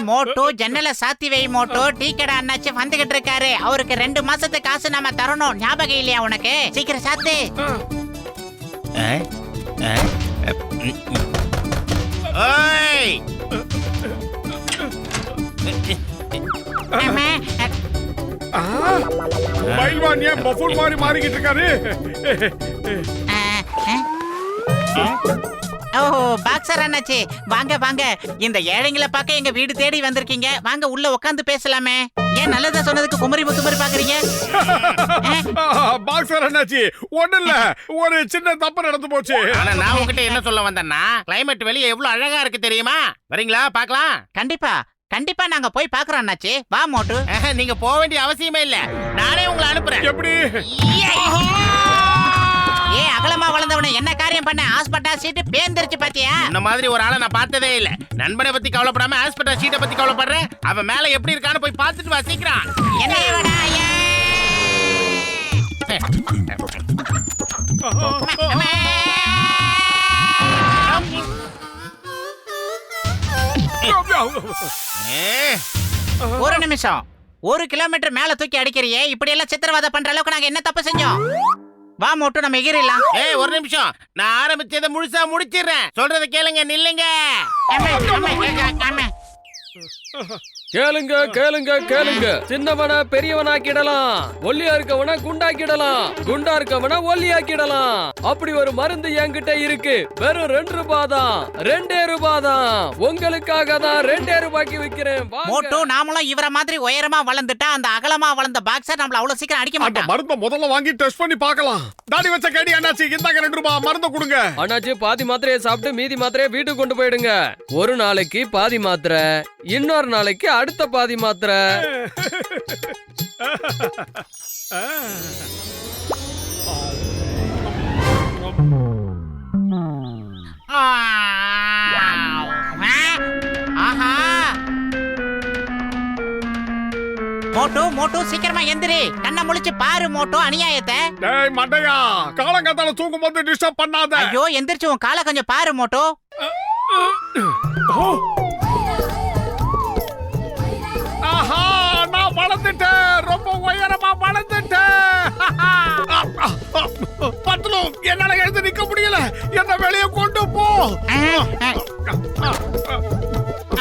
மோட்டு ஜன்னல சாத்தி வை மோட்டு. டீ கடை அண்ணாச்சி வந்துகிட்டு இருக்காரு. அவருக்கு 2 மாசத்து காசு நாம தரணும். ஞாபகம் இல்லையா உனக்கு? சீக்கிரம் சாத்து. மாறிக்கிட்டு இருக்காரு. ஓ பாக்ஸர் அண்ணாச்சி, வாங்க வாங்க. இந்த ஏழைங்களை பார்க்க எங்க வீடு தேடி வந்திருக்கீங்க. வாங்க உள்ள உட்காந்து பேசலாமே. ஏன் நல்லதா சொன்னதுக்கு குமரி முத்துமரி பாக்குறீங்க? பாக்ஸர் அண்ணாச்சி, ஒண்ணு இல்ல, ஒரு சின்ன தப்பு நடந்து போச்சு. ஆனா நான் உங்ககிட்ட என்ன சொல்ல வந்தேன்னா, கிளைமேட் வெளியே எவ்வளவு அழகா இருக்கு தெரியுமா? வரீங்களா பார்க்கலாம்? கண்டிப்பா கண்டிப்பா நாங்க போய் பாக்குறோம் அண்ணாச்சி. வா மோட்டு. நீங்க போக வேண்டிய அவசியமே இல்ல, நானே உங்களை அனுப்புறேன். எப்படி? ஏ அகலமா வளர்ந்தவன என்ன காரியம் பண்ண? ஹாஸ்பிட்டா சீட் பேந்திருச்சு பாத்தியா? இந்த மாதிரி ஒரு ஆளை நான் பார்த்ததே இல்ல. நண்பனை பத்தி கவலைப்படாம ஹாஸ்பிட்டல் சீட்டை பத்தி கவலைப்படுறேன். அவன் மேல எப்படி இருக்கான்னு போய் பார்த்துட்டு வா சீக்கிரம். என்ன ஒரு நிமிஷம். 1 கிலோமீட்டர் மேல தூக்கி அடிக்கிறியே, இப்படி எல்லாம் சித்திரவதை பண்ற அளவுக்கு நாங்க என்ன தப்பு செஞ்சோம்? வா மோட்டு, நம்ம எகிரிடலாம். ஒரு நிமிஷம், நான் ஆரம்பிச்சதை முழுசா முடிச்சிடுறேன். சொல்றத கேளுங்க, நில்லுங்க. கேளுங்க கேளுங்க கேளுங்க. சின்னவன பெரியவனாக்கிடலாம், ஒல்லியா இருக்கவன குண்டாக்கிடலாம், குண்டா இருக்கவன ஒல்லியாக்கிடலாம். அப்படி ஒரு மருந்து என்கிட்ட இருக்கு. வெறும் 2 ரூபாய் தான். 2 ரூபாய் தான். உங்களுக்காக தான் 2 ரூபாய்க்கு விக்கிறேன். மோட்டு, நாமளும் இவர மாதிரி உயரமா வளர்ந்துட்டா அந்த அகலமா வளர்ந்த பாக்ஸர் நம்மள அவ்வளவு சீக்கிரம் அடிக்க மாட்டான். மருந்து முதல்ல வாங்கி டெஸ்ட் பண்ணி பார்க்கலாம். தாடி வச்ச கேடி அண்ணாச்சி, இந்தாங்க 2 ரூபாய் மருந்து கொடுங்க. அண்ணாச்சி, பாதி மாத்திரையை சாப்பிட்டு மீதி மாத்திரையை வீட்டுக்கு கொண்டு போயிடுங்க. ஒரு நாளைக்கு பாதி மாத்திரை, இன்னொரு நாளைக்கு அடுத்த பாதி மாத்திரை. மோட்டு மோட்டு, சீக்கிரமா எந்திரி. கண்ணை முழிச்சு பாரு மோட்டு அநியாயத்தை. டேய் மண்டையா, காலங்காத்தால தூங்கும் போது டிஸ்டர்ப் பண்ணாத. ஐயோ, எந்திரிச்சு உன் காலை கொஞ்சம் பாரு மோட்டு. ஆஹா, நான் வளர்ந்துட்டேன். ரொம்ப உயரமா வளர்ந்துட்டேன். பத்லு, என்னால எழுந்து நிக்க முடியல. என்ன வெளியே கொண்டு போ.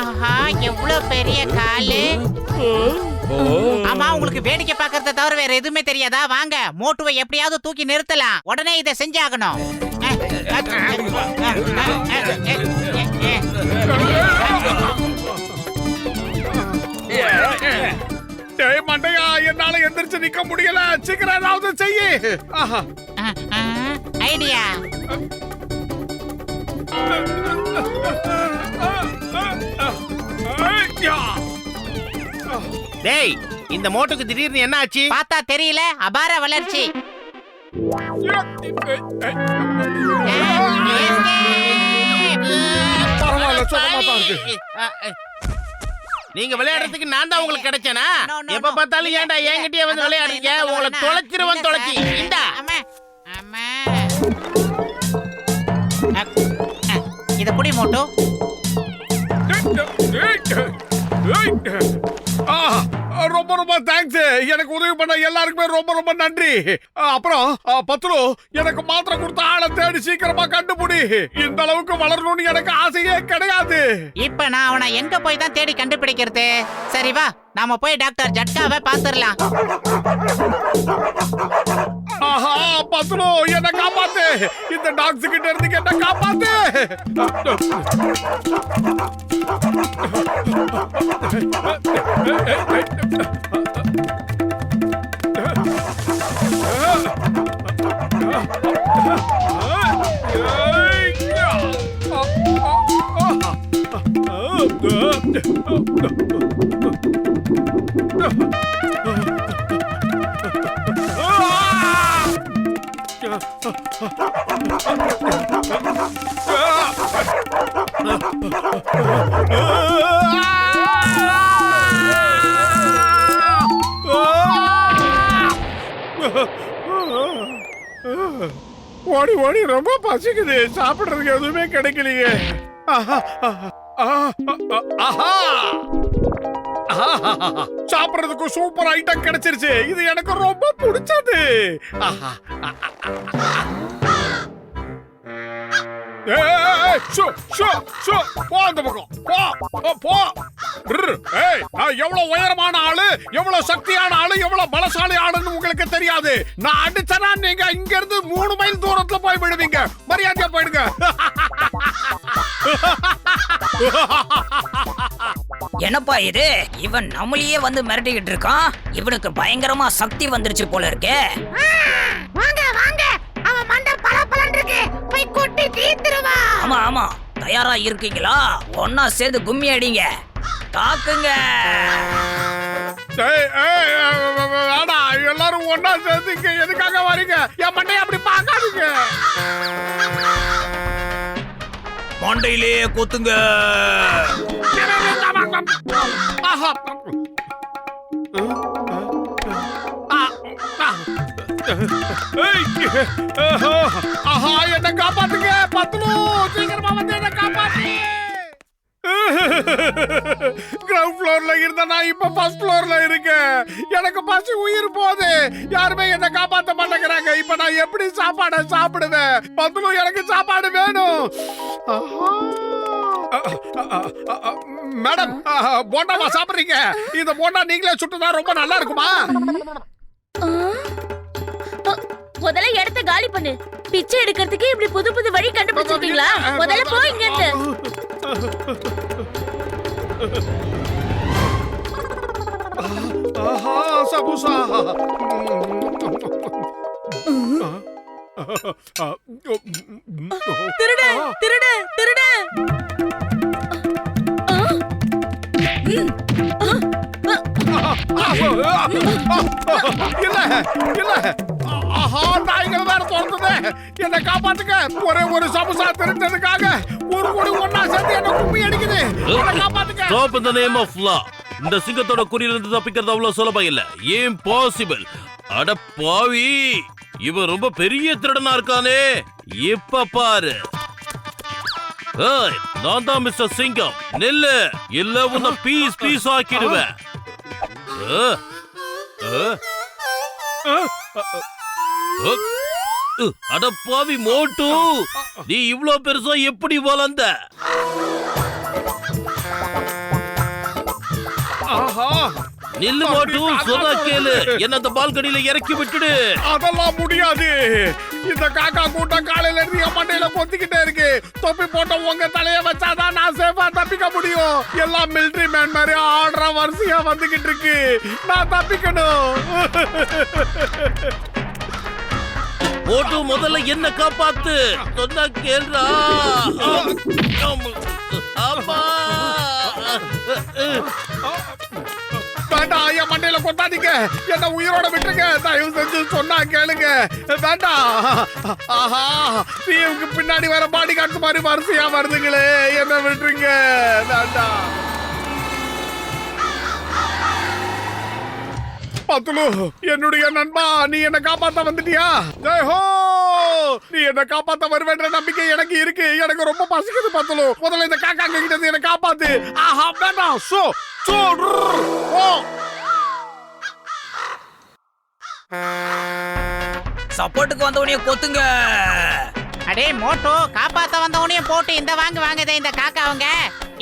ஆஹா, எவ்வளவு பெரிய காலு. ஆமா, உங்களுக்கு வேடிக்கை பார்க்கறத தவிர வேற எதுவுமே தெரியாதா? வாங்க, மோட்டுவை எப்படியாவது தூக்கி நிறுத்தலாம். உடனே இதை செஞ்சாகணும். டேய் மண்டையா, என்னால எந்திரிச்சு நிக்க முடியல. சீக்கிரம் ஏதாவது செய்யு. ஐடியா. டேய், இந்த மோட்டுக்கு திடீர்னு என்ன ஆச்சு? பார்த்தா தெரியல, அபார வளர்ச்சி. பரவாயில்ல, சுகமா தான் இருக்கு. நீங்க விளையாடுறதுக்கு நான் தான் உங்களுக்கு கிடைச்சேனா? எப்ப பார்த்தாலும் ஏன்டா என்கிட்டயே வந்து விளையாடுறீங்க? உங்களை தொலைச்சிருவன் தொலைச்சி. இந்தா. இத புடி மோட்டு. ரொம்ப ரொம்ப தேங்க்ஸ். எனக்கு உதவி பண்ண எல்லாருக்குமே ரொம்ப ரொம்ப நன்றி. அப்புறம் பத்ரு, எனக்கு மாத்திரை கொடுத்த ஆளை தேடி சீக்கிரமா கண்டுபிடி. இந்த அளவுக்கு வளரணும்னு எனக்கு ஆசையே கிடையாது. இப்ப நான் அவனை எங்க போய் தான் தேடி கண்டுபிடிக்கிறது? சரி வா, நாம போய் டாக்டர் ஜட்காவை பாத்துறலாம். ஆஹா, பத்ரு, என்ன காப்பாத்து. இந்த டாக்ஸ் கிட்ட இருந்து என்ன காப்பாத்து. ஓடி ஓடி ரொம்ப பசிக்குது, சாப்பிடுறதுக்கு எதுவுமே கிடைக்கலையே. ஆஹா, ஆஹா, ஆஹா, சாப்பிடுறதுக்கு சூப்பர் ஐட்டம் கிடைச்சிருச்சு. இது எனக்கு ரொம்ப பிடிச்சது. ஆஹா, ஏய், ஷோ, ஷோ, ஷோ, போ அந்த பக்கம், போ, போ. ஏய், நான் எவ்வளவு உயரமான ஆளு, எவ்வளவு சக்தியான ஆளு, எவ்வளவு பலசாலி ஆளுன்னு உங்களுக்கு தெரியாது. நான் அடிச்சனா நீங்க இங்க இருந்து 3 மைல் தூரத்துல போய் விடுவீங்க. மரியாதையா போயிடுங்க. என்னப்பா இது, இவன் நம்மளையே வந்து மிரட்டிக்கிட்டு இருக்கான். இவனுக்கு பயங்கரமா சக்தி வந்துருச்சு போல இருக்கே. வாங்க வாங்க, அவன் மண்டை பலபலன்னு இருக்கு, போய் கொட்டி தீத்துருவா. ஆமா ஆமா, தயாரா இருக்கீங்களா? ஒன்னா சேர்ந்து கும்மி அடிங்க, தாக்குங்க. ஏய், ஏய், வேடா, எல்லாரும் ஒன்னா சேர்ந்துங்க. எதுக்காக வரீங்க? என் மண்டையை அப்படி பார்க்காதீங்க. மண்டையிலேயே கொத்துங்க. ஆஹா, ஆஹா, என்ன காப்பாத்துங்க. பத்துலு, சீக்கிரமா வந்து என்ன காப்பாத்து. கிரவுண்ட் ஃப்ளோர்ல இருந்த நான் இப்ப ஃபர்ஸ்ட் ஃப்ளோர்ல இருக்கேன். எனக்கு பசி உயிர் போகுது. யாருமே என்ன காப்பாத்த மாட்டேங்கிறாங்க. இப்ப நான் எப்படி சாப்பாடை சாப்பிடுவேன்? பத்துலு, எனக்கு சாப்பாடு வேணும். மேடம், போண்டாவா சாப்பிடுறீங்க? இந்த போண்டா நீங்களே சுட்டுதா ரொம்ப நல்லா இருக்குமா? முதல்ல இடத்த காலி பண்ணு. பிச்சை எடுக்கிறதுக்கு இப்படி புது புது வழி கண்டுபிடிச்சிருக்கீங்களா? முதல்ல போ இங்க இருந்து. ஆஹா, சமோசா. திருடு திருடு திருடு. இல்ல இல்ல, ஆஹா, நாய்கள் வேற தோர்த்தது. என்ன காப்பாத்துங்க. ஒரே ஒரு சமோசா திருட்டதுக்காக ஒரு கோடி ஒன்னா சேர்த்து என்ன கும்மி அடிக்குது. என்ன காப்பாத்துங்க. Stop in the name of law. இந்த சிங்கத்தோட குறியில இருந்து தப்பிக்கிறது அவ்வளவு சுலபம் இல்ல. இம்பாசிபிள். அட பாவி, இவன் ரொம்ப பெரிய திருடனா இருக்கானே. இப்ப பாரு. ஏய், நான் தான் மிஸ்டர் சிங்கம். நில்லு, இல்ல உன்னை பீஸ் பீஸ் ஆக்கிடுவேன். அட பாவி மோட்டு, நீ இவ்ளோ பெருசா எப்படி வளர்ந்த? ஆஹா, நில்லு மோட்டு, சொன்னா கேளு. என்ன அந்த பால்கனியில இறக்கி விட்டுடு. அதெல்லாம் முடியாது. இந்த காக்கா கூட்டம் காலையில இருந்து என் மண்டையில கொத்திக்கிட்டே இருக்கு. தொப்பி போட்ட உங்க தலைய வச்சாதான் நான் சேஃபா தப்பிக்க முடியும். எல்லாம் மிலிட்டரி மேன் மாதிரி ஆர்டரா வரிசையா வந்துகிட்டு இருக்கு. நான் தப்பிக்கணும். மோட்டு, முதல்ல என்ன காப்பாத்து. சொன்னா கேளுடா. அம்மா, வேண்டாம், என் மண்டையில கொட்டாதீங்க. என்ன உயிரோட விட்டுருங்க. தயவு செஞ்சு சொன்னா கேளுங்க. வேண்டாம். ஆஹா, நீங்க பின்னாடி வர பாடி கார்ட்ஸ் மாதிரி வரிசையா வருதுங்களே. என்ன விட்டுருங்க. வேண்டாம். பத்துலு, என்னுடைய நண்பா, நீ என்ன காப்பாத்த வந்துட்டியா? ஜெய் ஹோ. நீ என்ன காப்பாத்த வருவேன்ற நம்பிக்கை எனக்கு இருக்கு. எனக்கு ரொம்ப பசிக்குது பத்துலு. முதல்ல இந்த காக்கா கிட்ட என்ன காப்பாத்து. ஆஹா, வேண்டாம். சோ சோ ஓ. சப்போர்ட்டுக்கு வந்தவனையே கொத்துங்க. அடே மோட்டோ, காப்பாத்த வந்தவனையும் போட்டு இந்த வாங்குதே இந்த காக்காவங்க.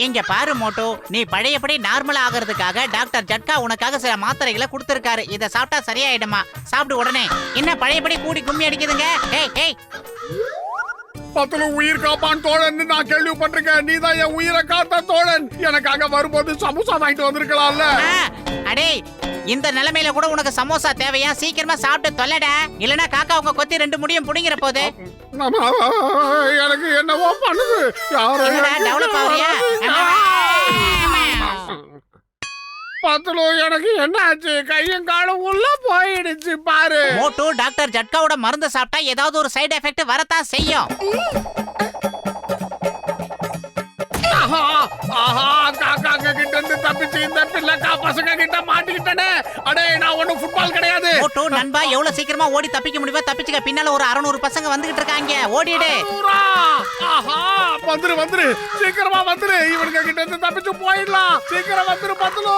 இங்க பாரு மோட்டோ, நீ பழையபடி நார்மல் ஆகிறதுக்காக டாக்டர் ஜட்கா உனக்காக சில மாத்திரைகளை கொடுத்திருக்காரு. இத சாப்பிட்டா சரியாயிடுமா? சாப்பிடு உடனே. என்ன பழையபடி கூடி கும்மி அடிக்குதுங்க? ஏய் ஏய், பத்துல உயிர் காப்பான் தோழன் நான் கேள்விப்பட்டிருக்கேன். நீ தான் என் உயிரை காத்த தோழன். எனக்காக வரும்போது சமோசா வாங்கிட்டு வந்திருக்கலாம்ல. அடே, இந்த நிலைமையில கூட உனக்கு சமோசா தேவையா? சீக்கிரமா சாப்பிட்டு தொலைடா, இல்லனா காக்கா உங்க கொத்தி 2 முடியும் புடிங்கிற போது. எனக்கு என்னவோ பண்ணுது. யாரோ டெவலப் ஆவறியா? பத்துலு எனக்கு என்னாச்சு? கையும் காலும் உள்ள போயிடுச்சு பாரு. மோட்டு டாக்டர் ஜட்காவோட மருந்து சாப்பிட்டா ஏதாவது ஒரு சைடு எஃபெக்ட் வரத்தான் செய்யும். காக்கா கிட்ட இருந்து தப்பிச்சு இந்த பிள்ளைக்கா பசங்க கிட்ட மாட்டிக்கிட்டனே. அடே நான் ஒண்ணும் ஃபுட்பால் கிடையாது. மோட்டு நண்பா எவ்வளவு சீக்கிரமா ஓடி தப்பிக்க முடியுமோ தப்பிச்சுக்க. பின்னால ஒரு 600 பசங்க வந்துகிட்டு இருக்காங்க, ஓடிடு. வந்துரு சீக்கிரமா வந்துரு. இவனுங்க கிட்ட இருந்து தப்பிச்சு போயிடலாம். சீக்கிரம் வந்துரு பத்துலு.